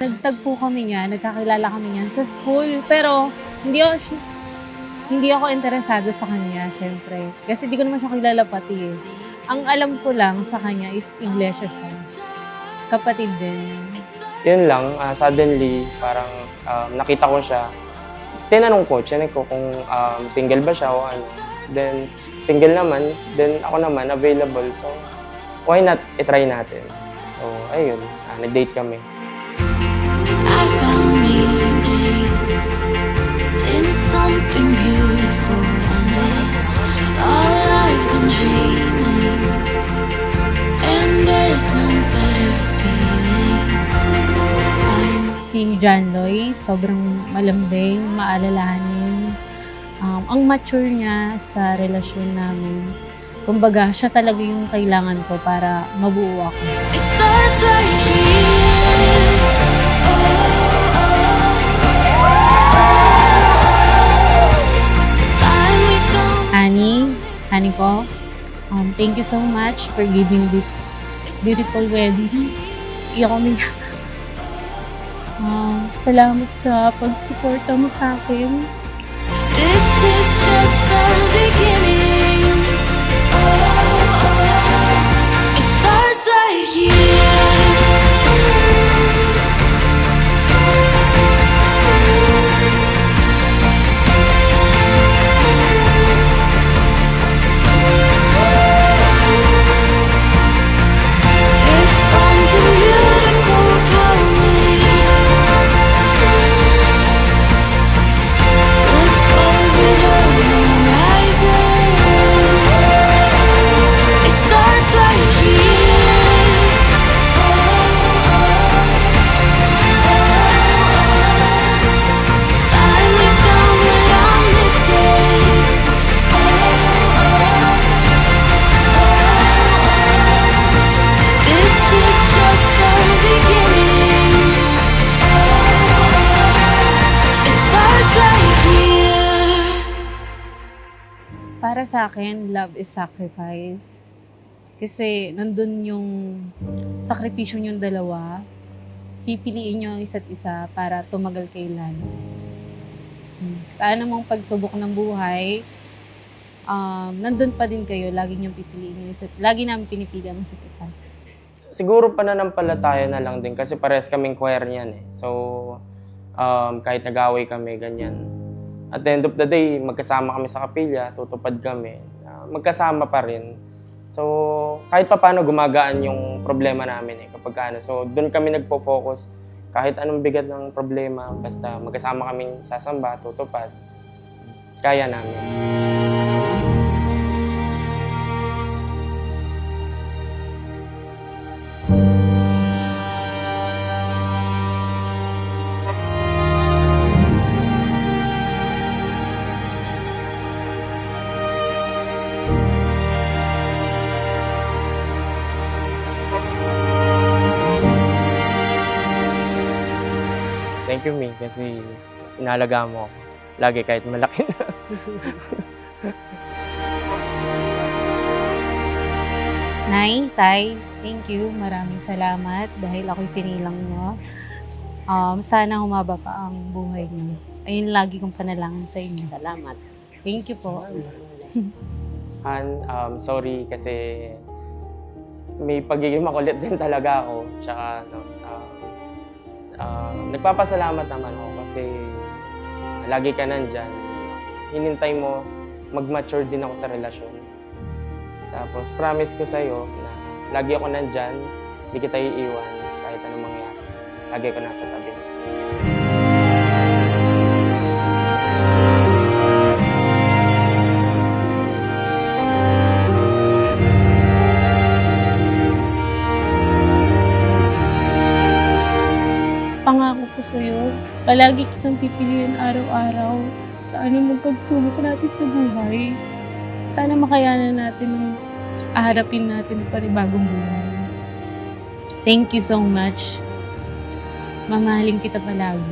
Nagtagpo kami niyan, nagkakilala kami niyan sa school. Pero hindi ako interesado sa kanya, siyempre. Kasi di ko naman siya kilala pati eh. Ang alam ko lang sa kanya is iglesia siya. Kapatid din. Yun lang, suddenly, parang nakita ko siya. Tinanong ko, chinek ko kung single ba siya o ano. Then, single naman. Then, ako naman, available. So, why not i-try natin? So, ayun, nag-date kami. I found meaning in something beautiful, and it's all I've been dreaming. And there's no better feeling. Si John Lloyd, sobrang malambing, maalalahanin. Ang mature niya sa relasyon namin. Kumbaga, siya talaga yung kailangan ko para mabuo ako. It starts right here. Honey ko, thank you so much for giving this beautiful wedding. Iyak kami. Salamat sa pagsuporta mo sa akin. This is just the beginning. It starts right here. There's something beautiful coming. Look over the horizon. It starts right here. Finally found what I'm missing. This is just the beginning. It starts right here. Para sa akin, love is sacrifice. Kasi nandun yung sakripisyo yung dalawa. Pipiliin nyo ang isa't isa para tumagal kayo lalo. Saan namang pagsubok ng buhay, nandun pa din kayo, lagi nyo pipiliin yung isa't, lagi namin pinipili ang isa't isa. Siguro pananampalataya na lang din kasi pares kaming choir niyan eh. So, kahit nag-away kami, ganyan. At the end of the day, magkasama kami sa kapilya, tutupad kami. Magkasama pa rin. So, kahit pa paano gumagaan yung problema namin eh, kapag ano. So, doon kami nagpo-focus. Kahit anong bigat ng problema, basta magkasama kaming sasamba, tutupad. Kaya namin. Thank you, Ming, kasi inalaga mo ako. Lagi kahit malaki na. Nay, Tay, thank you. Maraming salamat dahil ako'y sinilang nyo. Sana humaba pa ang buhay nyo. Ayun lagi kong panalangin sa inyo. Salamat. Thank you po. Han, sorry kasi may pagiging makulit din talaga ako. Tsaka, nagpapasalamat naman ako kasi lagi ka nandyan. Hinintay mo, mag-mature din ako sa relasyon. Tapos, promise ko sa'yo na lagi ako nandyan, hindi kita iiwan kahit anong mangyari. Lagi ko nasa tabi. Pangako ko sa'yo, palagi kitang pipiliin araw-araw sa anong magpagsubok natin sa buhay. Sana makayanan natin ang aharapin natin ng panibagong buhay. Thank you so much. Mamahalin kita palagi.